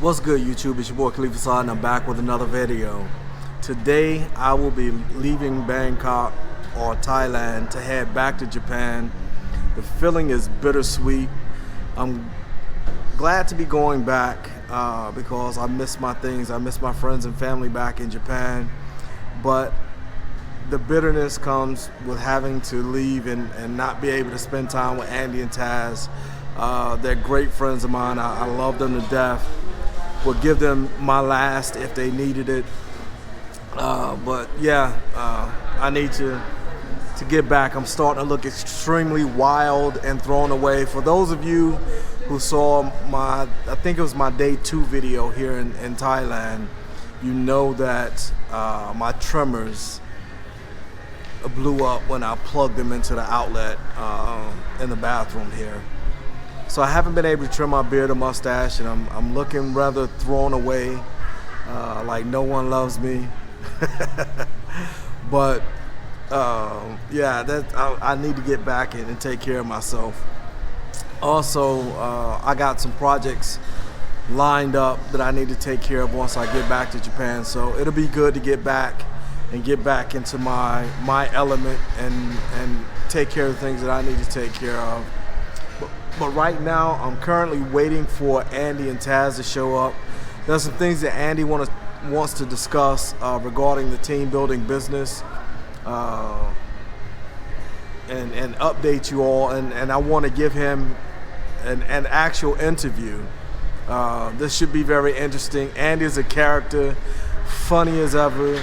What's good, YouTube? It's your boy Khalifa Saad, and I'm back with another video. Today I will be leaving Bangkok or Thailand to head back to Japan. The feeling is bittersweet. I'm glad to be going back because I miss my things. I miss my friends and family back in Japan. But the bitterness comes with having to leave and not be able to spend time with Andy and Tass. They're great friends of mine. I love them to death. Would give them my last if they needed it. But yeah, I need to get back. I'm starting to look extremely wild and thrown away. For those of you who saw I think it was my day 2 video here in Thailand, you know that my tremors blew up when I plugged them into the outlet in the bathroom here. So I haven't been able to trim my beard or mustache, and I'm looking rather thrown away, like no one loves me. But yeah, I need to get back and take care of myself. Also, I got some projects lined up that I need to take care of once I get back to Japan. So it'll be good to get back into my element and take care of the things that I need to take care of. But right now, I'm currently waiting for Andy and Tass to show up. There's some things that Andy wants to discuss regarding the team building business and update you all. And I want to give him an actual interview. This should be very interesting. Andy is a character, funny as ever.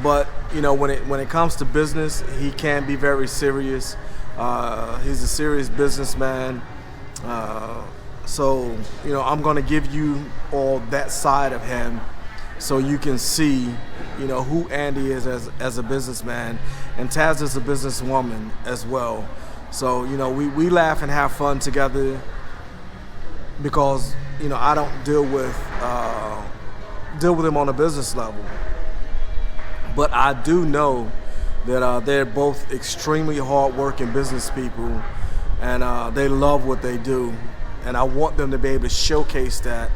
But you know, when it comes to business, he can be very serious. He's a serious businessman. So, you know, I'm going to give you all that side of him so you can see, you know, who Andy is as a businessman, and Tass is a businesswoman as well. So, you know, we laugh and have fun together because, you know, I don't deal with him on a business level. But I do know that they're both extremely hard-working business people, and they love what they do, and I want them to be able to showcase that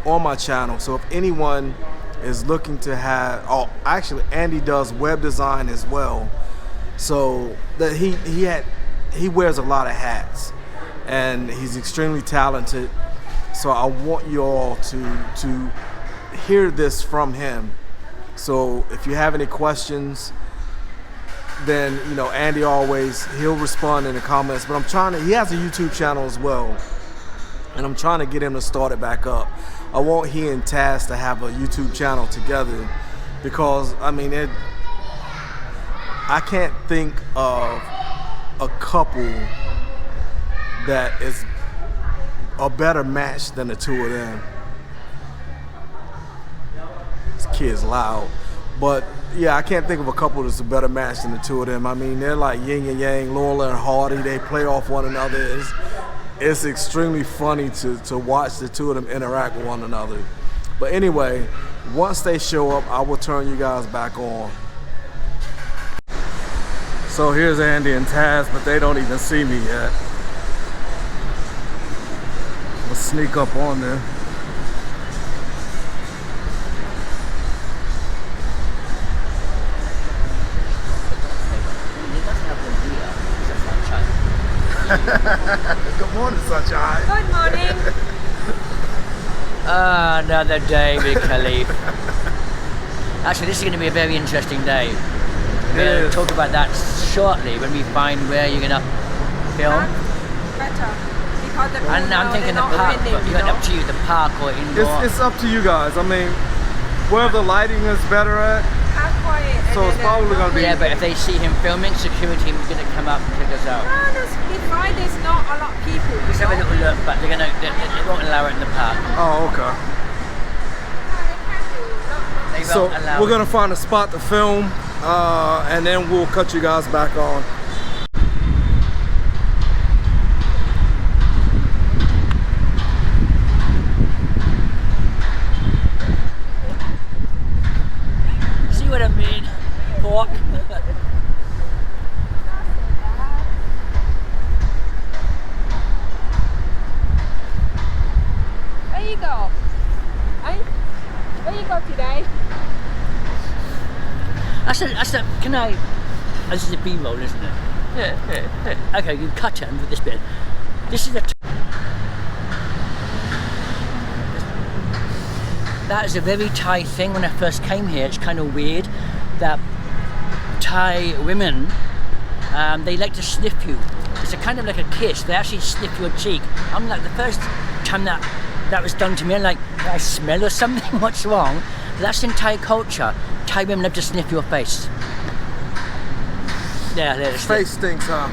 on my channel. So if anyone is looking to actually Andy does web design as well, so that he wears a lot of hats, and he's extremely talented. So I want you all to hear this from him. So if you have any questions, then, you know, Andy he'll respond in the comments. But he has a YouTube channel as well, and I'm trying to get him to start it back up. I want he and Tass to have a YouTube channel together because, I mean, I can't think of a couple that is a better match than the two of them. This kid's loud. But yeah, I can't think of a couple that's a better match than the two of them. I mean, they're like yin and yang, Laurel and Hardy. They play off one another. It's extremely funny to watch the two of them interact with one another. But anyway, once they show up, I will turn you guys back on. So here's Andy and Tass, but they don't even see me yet. Let's sneak up on them. Good morning, sunshine. Good morning. Another day with Khalif. Actually, this is going to be a very interesting day. We'll talk about that shortly when we find where you're going to film. Better. Because And I'm thinking the park, but it's up to you, the park or indoor. It's up to you guys. I mean, where the lighting is better at. how quiet. So it's probably going to be... Yeah, but if they see him filming, security is going to come up and kick us out. No, that's fine. There's not a lot of people. Just have a little look, but they won't allow it in the park. Oh, okay. They So won't allow we're it. going to find a spot to film, and then we'll cut you guys back on. See what I mean? Pork. Can I? Oh, this is a B-roll, isn't it? Okay, you cut it and do this bit. This is a. That is a very Thai thing. When I first came here, it's kind of weird that Thai women, they like to sniff you. It's a kind of like a kiss. They actually sniff your cheek. I'm like, the first time that was done to me, I'm like, did I smell or something? What's wrong? That's in Thai culture. Thai women love to sniff your face. Yeah, His face stinks, huh?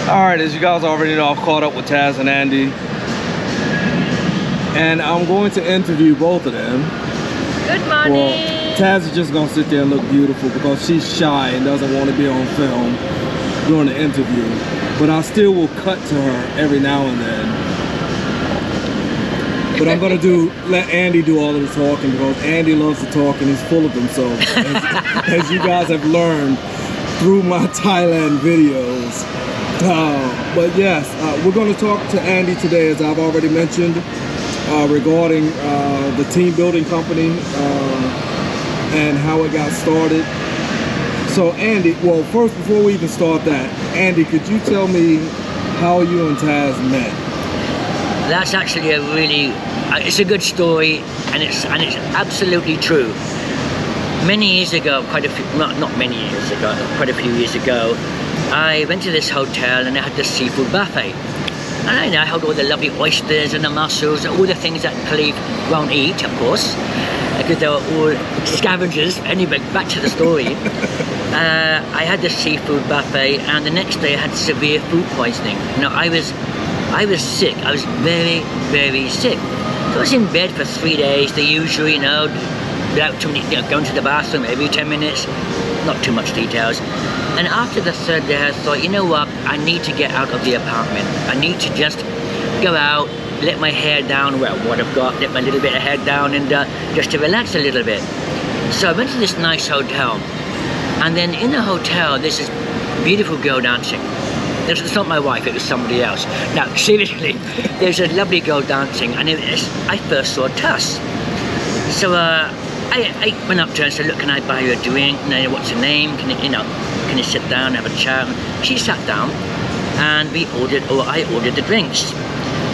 Alright, as you guys already know, I've caught up with Tass and Andy. And I'm going to interview both of them. Good morning. Well, Tass is just going to sit there and look beautiful because she's shy and doesn't want to be on film during the interview. But I still will cut to her every now and then. But I'm going to let Andy do all of the talking because Andy loves to talk and he's full of himself. As you guys have learned through my Thailand videos. But yes, we're going to talk to Andy today, as I've already mentioned, regarding the team building company and how it got started. So Andy, well, first, before we even start that, Andy, could you tell me how you and Tass met? That's actually a really, it's a good story, and it's absolutely true. Many years ago, quite a few years ago, I went to this hotel and I had the seafood buffet. And I had all the lovely oysters and the mussels, all the things that Khalif won't eat, of course, because they were all scavengers. Anyway, back to the story. I had the seafood buffet, and the next day I had severe food poisoning. I was sick. I was very, very sick. So I was in bed for 3 days, the usual, without too many, going to the bathroom every 10 minutes, not too much details. And after the third day, I thought, you know what, I need to get out of the apartment. I need to just go out, let my hair down, well, what I've got, let my little bit of hair down, and just to relax a little bit. So I went to this nice hotel, and then in the hotel, there's this beautiful girl dancing. It's not my wife, it was somebody else. Now, seriously, there's a lovely girl dancing, and I first saw Tass. So I went up to her and said, look, can I buy you a drink? What's your name? Can you sit down and have a chat? She sat down and I ordered the drinks.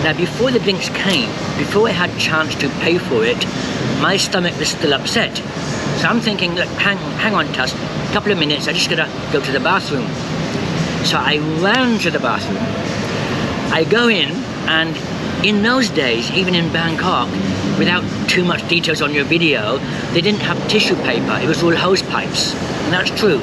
Now before the drinks came, before I had a chance to pay for it, my stomach was still upset. So I'm thinking, look, hang on, Tass, a couple of minutes, I just gotta go to the bathroom. So I ran to the bathroom. I go in, and in those days, even in Bangkok, without too much details on your video, they didn't have tissue paper, it was all hose pipes, and that's true.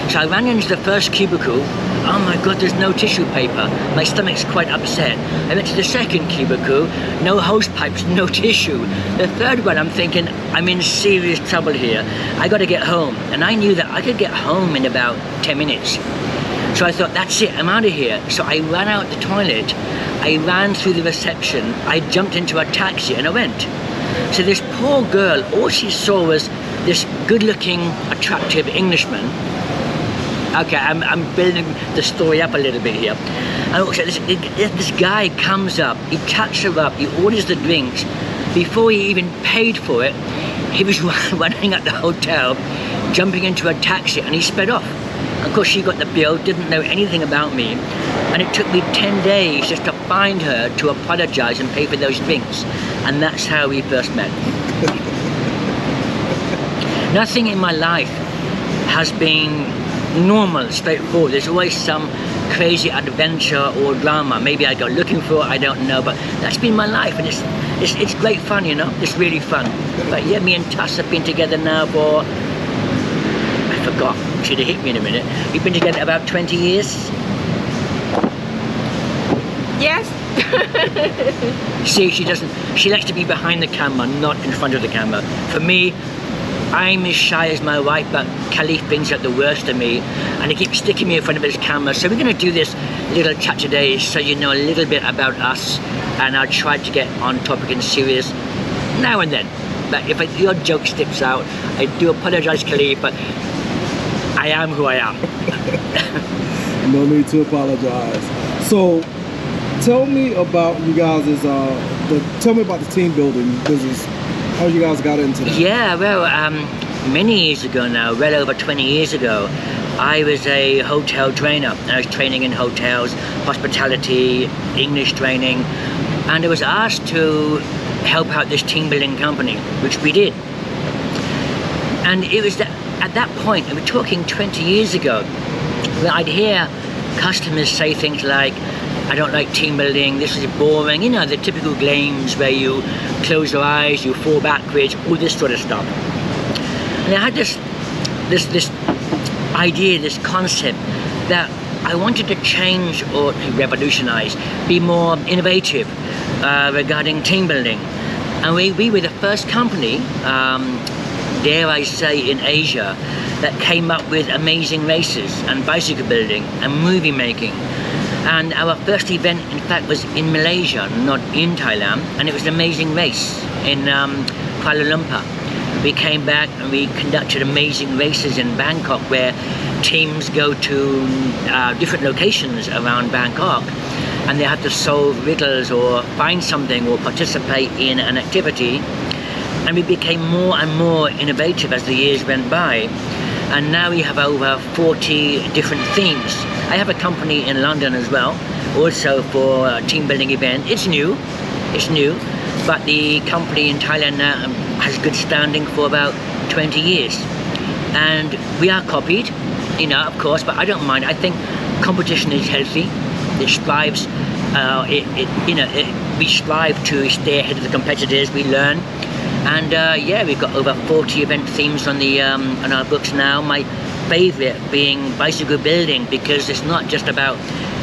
So I ran into the first cubicle. Oh my God, there's no tissue paper. My stomach's quite upset. I went to the second cubicle, no hose pipes, no tissue. The third one, I'm thinking, I'm in serious trouble here. I gotta get home. And I knew that I could get home in about 10 minutes. So I thought, that's it, I'm out of here. So I ran out the toilet, I ran through the reception, I jumped into a taxi and I went. So this poor girl, all she saw was this good-looking, attractive Englishman Okay, I'm building the story up a little bit here. And also, this guy comes up, he chats her up, he orders the drinks. Before he even paid for it, he was running at the hotel, jumping into a taxi, and he sped off. Of course, she got the bill, didn't know anything about me, and it took me 10 days just to find her, to apologize and pay for those drinks. And that's how we first met. Nothing in my life has been normal, straightforward. There's always some crazy adventure or drama. Maybe I go looking for it, I don't know, but that's been my life, and it's great fun, you know. It's really fun. But yeah, me and Tass have been together now for, I forgot, she'd have hit me in a minute. We've been together about 20 years. Yes. See, she likes to be behind the camera, not in front of the camera. For me, I'm as shy as my wife, but Khalif brings out the worst of me, and he keeps sticking me in front of his camera. So we're going to do this little chat today so you know a little bit about us, and I'll try to get on topic and serious now and then. But if the odd joke slips out, I do apologize, Khalif, but I am who I am. No need to apologize. So tell me about you guys' tell me about the team building business. How you guys got into that? Yeah, well, many years ago now, well over 20 years ago, I was a hotel trainer. I was training in hotels, hospitality, English training, and I was asked to help out this team building company, which we did. And it was at that point, and we're talking 20 years ago, that I'd hear customers say things like, I don't like team building, this is boring, you know, the typical games where you close your eyes, you fall backwards, all this sort of stuff. And I had this idea, this concept that I wanted to change or to revolutionize, be more innovative regarding team building. And we were the first company, dare I say, in Asia that came up with amazing races and bicycle building and movie making. And our first event, in fact, was in Malaysia, not in Thailand, and it was an amazing race in Kuala Lumpur. We came back and we conducted amazing races in Bangkok, where teams go to different locations around Bangkok, and they have to solve riddles or find something or participate in an activity. And we became more and more innovative as the years went by. And now we have over 40 different themes. I have a company in London as well, also for a team building event. It's new, but the company in Thailand now has good standing for about 20 years. And we are copied, you know, of course, but I don't mind. I think competition is healthy. It strives, we strive to stay ahead of the competitors, we learn. And yeah, we've got over 40 event themes on our books now. My favorite being bicycle building, because it's not just about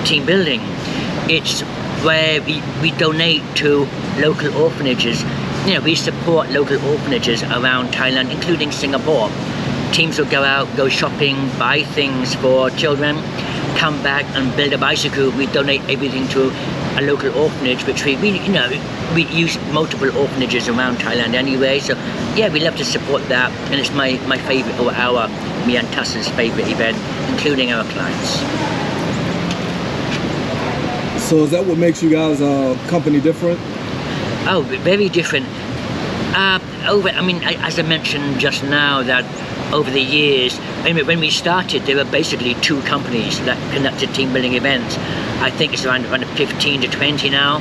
team building. It's where we donate to local orphanages. You know, we support local orphanages around Thailand, including Singapore. Teams will go out, go shopping, buy things for children, come back and build a bicycle. We donate everything to a local orphanage, which we use multiple orphanages around Thailand anyway. So yeah, we love to support that, and it's my favorite, or me and Tass's favorite event, including our clients. So is that what makes you guys company different? Oh, very different. As I mentioned just now, that over the years, when we started, there were basically 2 companies that conducted team building events. I think it's around 15 to 20 now.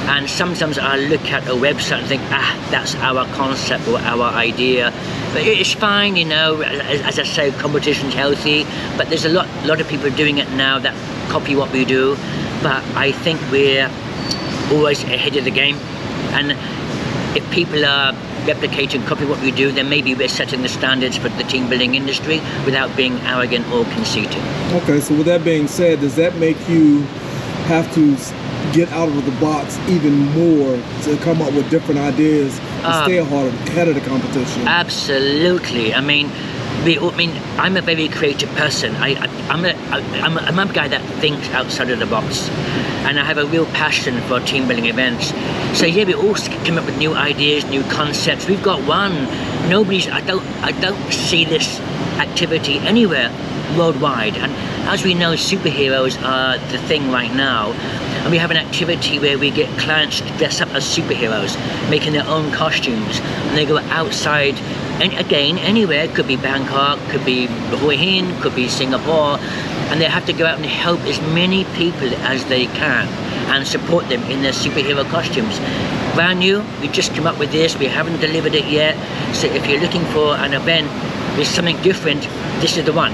And sometimes I look at a website and think, that's our concept or our idea. But it's fine, you know, as I say, competition's healthy, but there's a lot of people doing it now that copy what we do. But I think we're always ahead of the game. And if people are replicating, copying what we do, then maybe we're setting the standards for the team building industry without being arrogant or conceited. Okay, so with that being said, does that make you have to get out of the box even more to come up with different ideas to stay ahead of the competition? Absolutely. I'm a very creative person. I'm a guy that thinks outside of the box, and I have a real passion for team building events. So yeah, we all come up with new ideas, new concepts. We've got one. I don't see this activity anywhere worldwide. And as we know, superheroes are the thing right now. And we have an activity where we get clients to dress up as superheroes, making their own costumes. And they go outside, and again, anywhere. Could be Bangkok, could be Hue Hin, could be Singapore. And they have to go out and help as many people as they can and support them in their superhero costumes. Brand new, we just come up with this, we haven't delivered it yet. So if you're looking for an event with something different, this is the one.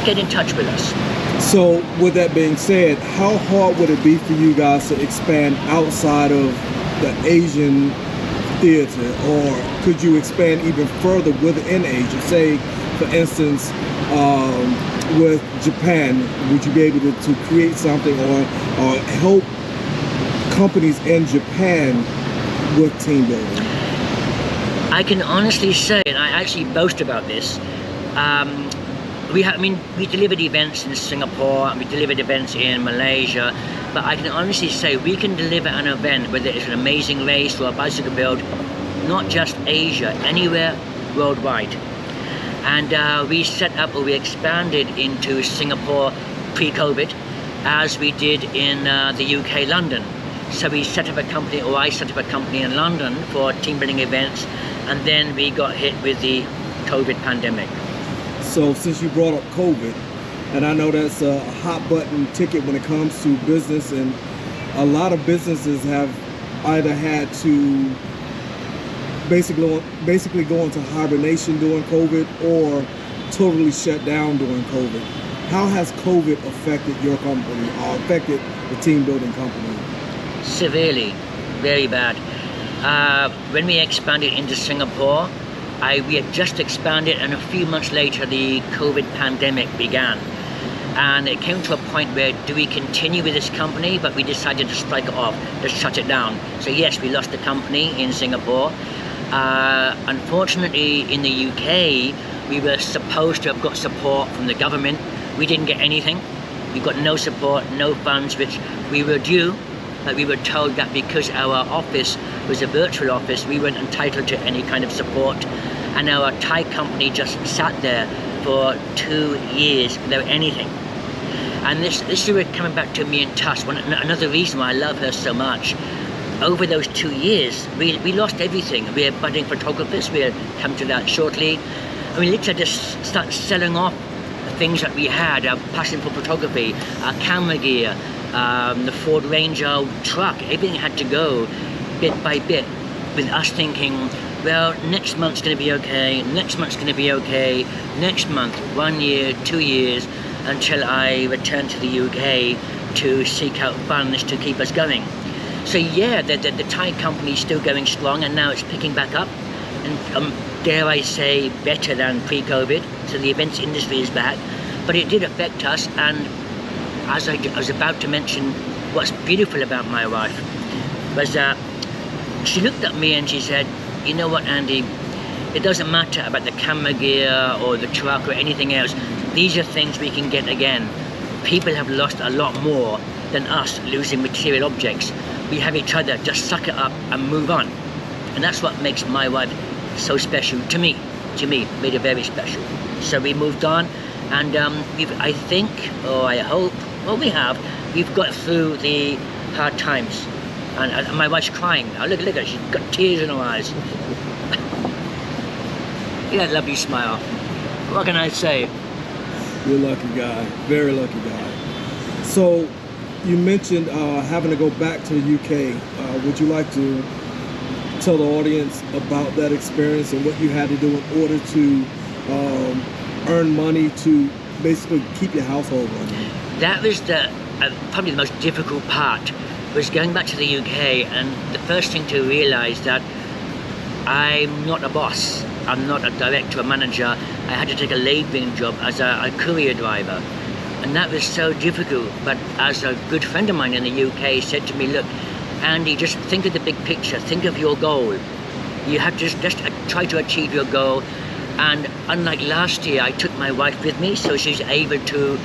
Get in touch with us. So with that being said, how hard would it be for you guys to expand outside of the Asian theater, or could you expand even further within Asia? Say, for instance, with Japan, would you be able to create something or help companies in Japan with team building? I can honestly say, and I actually boast about this, we delivered events in Singapore and we delivered events in Malaysia, but I can honestly say we can deliver an event, whether it's an amazing race or a bicycle build, not just Asia, anywhere worldwide. And we set up, or we expanded into Singapore pre-COVID, as we did in the UK, London. So we set up a company, or I set up a company in London for team building events, and then we got hit with the COVID pandemic. So since you brought up COVID, and I know that's a hot button ticket when it comes to business, and a lot of businesses have either had to basically go into hibernation during COVID or totally shut down during COVID. How has COVID affected your company or affected the team building company? Severely, very bad. When we expanded into Singapore, we had just expanded, and a few months later the COVID pandemic began. And it came to a point where, do we continue with this company? But we decided to strike it off, to shut it down. So yes, we lost the company in Singapore. Unfortunately, in the UK, we were supposed to have got support from the government. We didn't get anything. We got no support, no funds, which we were due. But we were told that because our office was a virtual office, we weren't entitled to any kind of support. And our Thai company just sat there for 2 years without anything. And this is where coming back to me and Tass, another reason why I love her so much. Over those 2 years, we lost everything. We were budding photographers, we'll come to that shortly. And we literally just started selling off the things that we had, our passion for photography, our camera gear, the Ford Ranger truck, everything had to go bit by bit, with us thinking, well, next month's going to be okay, next month's going to be okay, next month, 1 year, 2 years, until I returned to the UK to seek out funds to keep us going. So yeah, the Thai company is still going strong, and now it's picking back up, and dare I say, better than pre-COVID. So the events industry is back, but it did affect us. And as I was about to mention, what's beautiful about my wife was that she looked at me and she said, you know what, Andy, it doesn't matter about the camera gear or the truck or anything else. These are things we can get again. People have lost a lot more than us losing material objects. We have each other, just suck it up and move on. And that's what makes my wife so special to me, made her very special. So we moved on, and I think, or I hope, well, we've got through the hard times. And my wife's crying. Oh, look at her, she's got tears in her eyes. Look at that lovely smile. What can I say? You're a lucky guy, very lucky guy. So you mentioned having to go back to the UK. Would you like to tell the audience about that experience and what you had to do in order to earn money to basically keep your household running? That was probably the most difficult part, was going back to the UK, and the first thing to realise that I'm not a boss, I'm not a director or manager. I had to take a labouring job as a courier driver, and that was so difficult. But as a good friend of mine in the UK said to me, look, Andy, just think of the big picture, think of your goal. You have to just try to achieve your goal. And unlike last year, I took my wife with me, so she's able to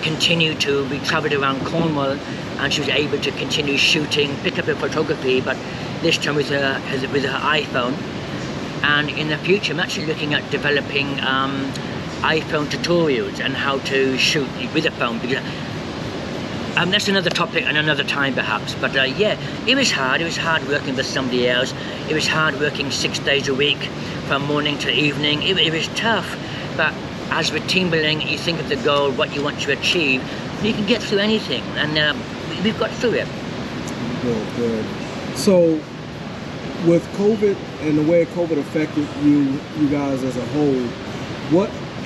continue to, we travelled around Cornwall, and she was able to continue shooting, pick up her photography, but this time with her iPhone. And in the future, I'm actually looking at developing iPhone tutorials and how to shoot with a phone, because that's another topic and another time perhaps. But yeah, it was hard. It was hard working for somebody else. It was hard working 6 days a week from morning to evening. It was tough. But as with team building, you think of the goal, what you want to achieve, you can get through anything. And we've got through it. Good. So with COVID and the way COVID affected you guys as a whole,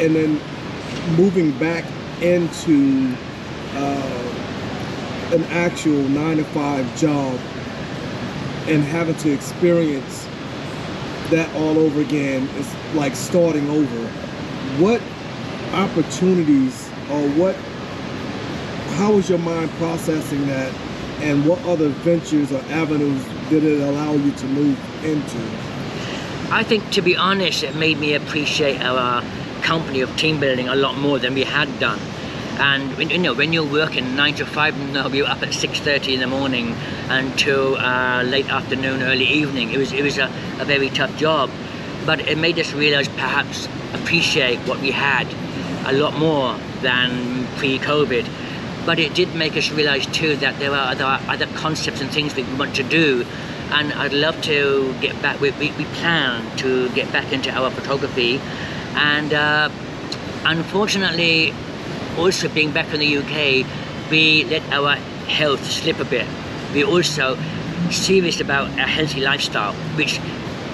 and then moving back into an actual 9-to-5 job and having to experience that all over again, it's like starting over. What opportunities or how was your mind processing that, and what other ventures or avenues did it allow you to move into? I think, to be honest, it made me appreciate our company of team building a lot more than we had done. And when you're working 9 to 5, you're up at 6:30 in the morning until late afternoon, early evening. It was a very tough job, but it made us realize, perhaps appreciate what we had a lot more than pre-COVID. But it did make us realize too that there are other concepts and things that we want to do. And I'd love to get back. We plan to get back into our photography, and unfortunately, also being back in the UK, we let our health slip a bit. We're also serious about a healthy lifestyle, which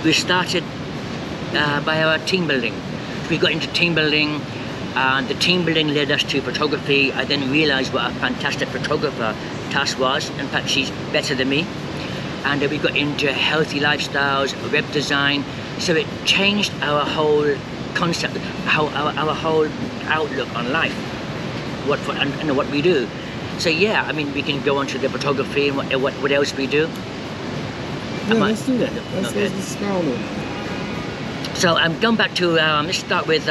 we started by our team building. We got into team building, and the team building led us to photography. I then realized what a fantastic photographer Tass was. In fact, she's better than me. And we got into healthy lifestyles, web design. So it changed our whole concept, our whole outlook on life, what we do. So yeah, I mean, we can go on to the photography and what else we do. Yeah, let's do that. Let's start on. So I'm going back to, let's start with,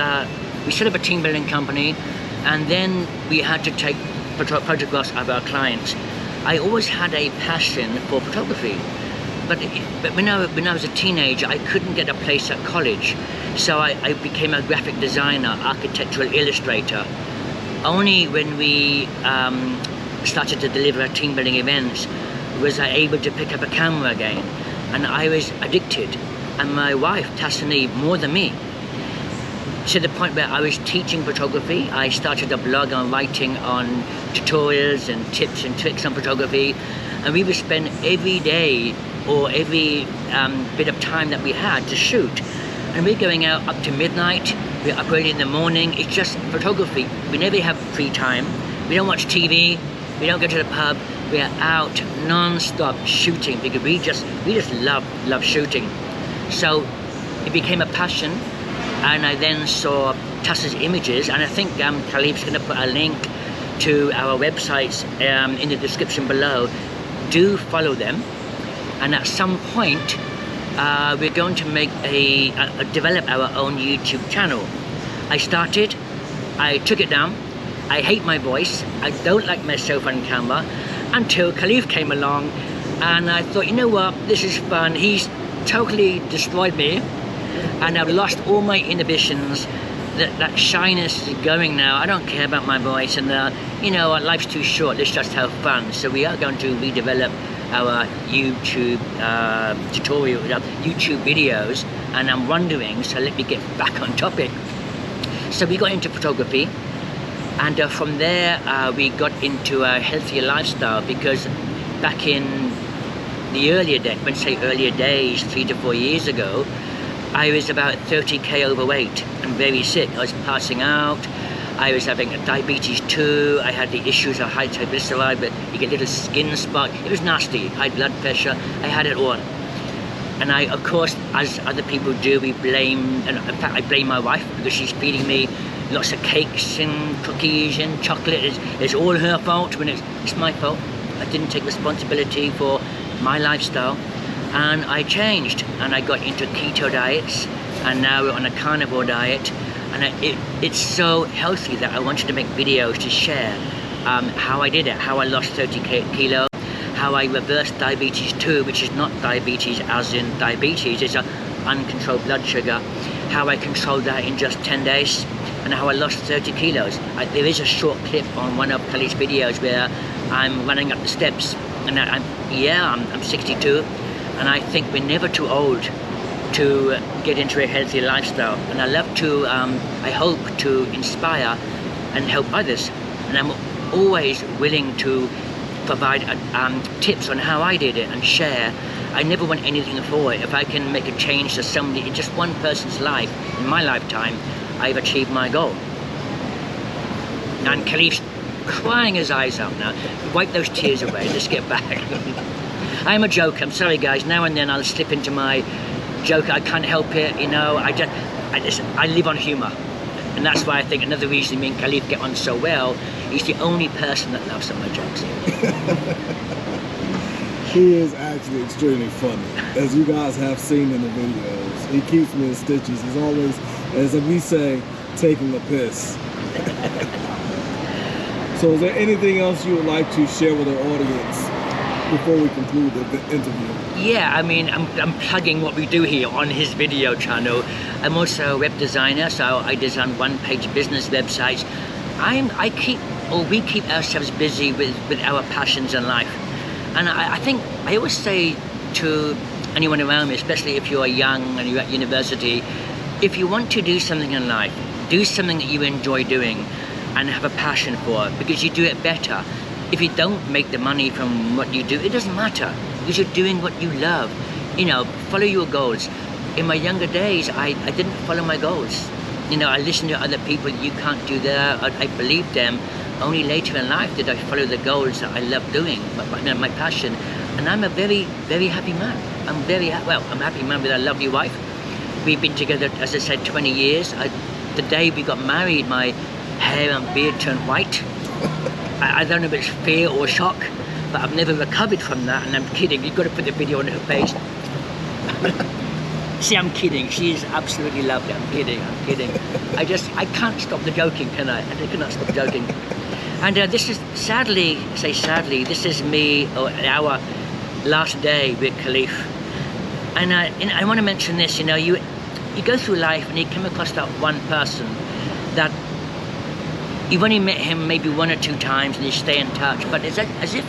we set up a team building company, and then we had to take photographs of our clients. I always had a passion for photography, but when I was a teenager, I couldn't get a place at college. So I became a graphic designer, architectural illustrator. Only when we started to deliver team building events was I able to pick up a camera again, and I was addicted. And my wife, Tass, more than me, to the point where I was teaching photography. I started a blog on writing on tutorials and tips and tricks on photography, and we would spend every day or every bit of time that we had to shoot. And we're going out up to midnight, we're up early in the morning. It's just photography. We never have free time. We don't watch TV, we don't go to the pub. We're out non-stop shooting because we just love shooting. So it became a passion, and I then saw Tass's images, and I think Khalif's going to put a link to our websites in the description below. Do follow them, and at some point we're going to make develop our own YouTube channel. I took it down. I hate my voice. I don't like myself on camera, until Khalif came along, and I thought, you know what, this is fun. He's totally destroyed me, and I've lost all my inhibitions. That shyness is going now. I don't care about my voice, and life's too short. Let's just have fun. So we are going to redevelop our YouTube tutorial, YouTube videos, and I'm wondering, so let me get back on topic. So we got into photography, and from there we got into a healthier lifestyle, because back in the earlier days, 3 to 4 years ago, I was about 30k overweight and very sick. I was passing out. I was having diabetes too. I had the issues of high triglyceride, but you get little skin spot. It was nasty. High blood pressure. I had it all. And I, of course, as other people do, we blame, and in fact I blame my wife, because she's feeding me lots of cakes and cookies and chocolate. It's all her fault when it's my fault. I didn't take responsibility for my lifestyle, and I changed, and I got into keto diets, and now we're on a carnivore diet, and it's so healthy that I wanted to make videos to share how I did it, how I lost 30 kilos, how I reversed diabetes 2, which is not diabetes as in diabetes, it's an uncontrolled blood sugar, how I controlled that in just 10 days. and how I lost 30 kilos. There is a short clip on one of Khalif's videos where I'm running up the steps, and I'm 62, and I think we're never too old to get into a healthy lifestyle. And I love to, I hope to inspire and help others. And I'm always willing to provide tips on how I did it and share. I never want anything for it. If I can make a change to somebody, in just one person's life, in my lifetime, I've achieved my goal. And Khalif's crying his eyes out now. Wipe those tears away, let's get back. I'm a joke, I'm sorry guys, now and then I'll slip into my joke, I can't help it, you know, I live on humour. And that's why I think another reason me and Khalif get on so well, he's the only person that laughs at my jokes. He is actually extremely funny, as you guys have seen in the videos. He keeps me in stitches. He's always, as we say, taking a piss. So is there anything else you would like to share with our audience before we conclude the interview? Yeah, I mean, I'm plugging what we do here on his video channel. I'm also a web designer, so I design one-page business websites. We keep ourselves busy with our passions in life. And I think, I always say to anyone around me, especially if you're young and you're at university, if you want to do something in life, do something that you enjoy doing and have a passion for it, because you do it better. If you don't make the money from what you do, it doesn't matter, because you're doing what you love. You know, follow your goals. In my younger days, I didn't follow my goals. You know, I listened to other people, you can't do that, I believed them. Only later in life did I follow the goals that I love doing, my passion. And I'm a very, very happy man. I'm a happy man with a lovely wife. We've been together, as I said, 20 years. The day we got married, my hair and beard turned white. I don't know if it's fear or shock, but I've never recovered from that, and I'm kidding. You've got to put the video on her page. See, I'm kidding. She's absolutely lovely. I'm kidding. I can't stop the joking, can I? I cannot stop joking. And this is, sadly, this is me, or our last day with Khalif. And I want to mention this, you know, you go through life and you come across that one person that you've only met him maybe 1 or 2 times and you stay in touch, but it's as if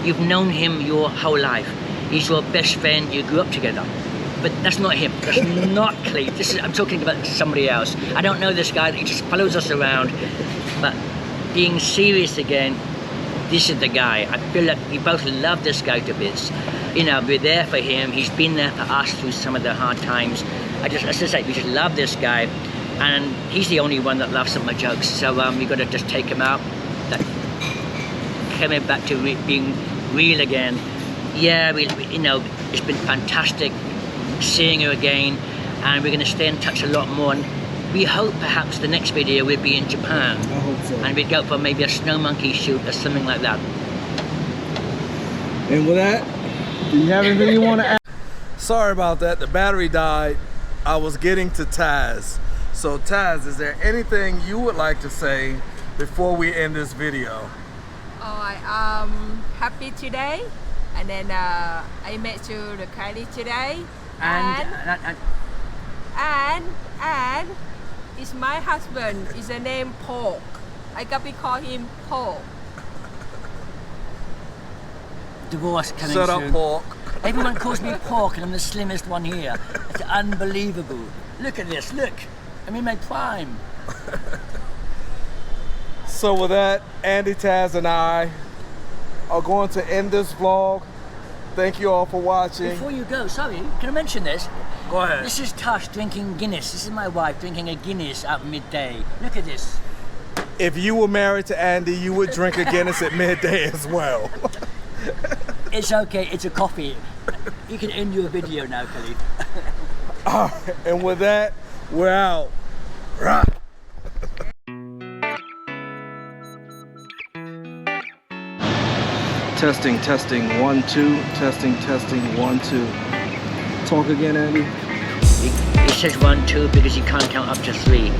you've known him your whole life. He's your best friend, you grew up together. But that's not him, that's not Khalif. I'm talking about somebody else. I don't know this guy, he just follows us around. But being serious again, this is the guy. I feel like we both love this guy to bits. You know, we're there for him, he's been there for us through some of the hard times. As I say, we just love this guy. And he's the only one that laughs at my jokes, so we got to just take him out. Coming back to being real again. Yeah, you know, it's been fantastic seeing her again, and we're going to stay in touch a lot more. And we hope perhaps the next video will be in Japan. I hope so. And we'd go for maybe a snow monkey shoot or something like that. And with that, do you have anything you want to add? Sorry about that, the battery died. I was getting to Tass. So Tass, is there anything you would like to say before we end this video? I am happy today, and then I met you the Kylie today, and it's my husband. Is the name Pork. I got to call him Pork. Divorce coming Shut soon. up, Pork. Everyone calls me Pork, and I'm the slimmest one here. It's unbelievable. Look at this, look. I'm in my prime. So with that, Andy, Tass, and I are going to end this vlog. Thank you all for watching. Before you go, sorry, can I mention this? Go ahead. This is Tass drinking Guinness. This is my wife drinking a Guinness at midday. Look at this. If you were married to Andy, you would drink a Guinness at midday as well. It's okay, it's a coffee. You can end your video now, Khalif. All right, and with that, we're out. Rock. Testing, 1, 2. Testing, 1, 2. Talk again, Andy. He says 1, 2 because he can't count up to 3.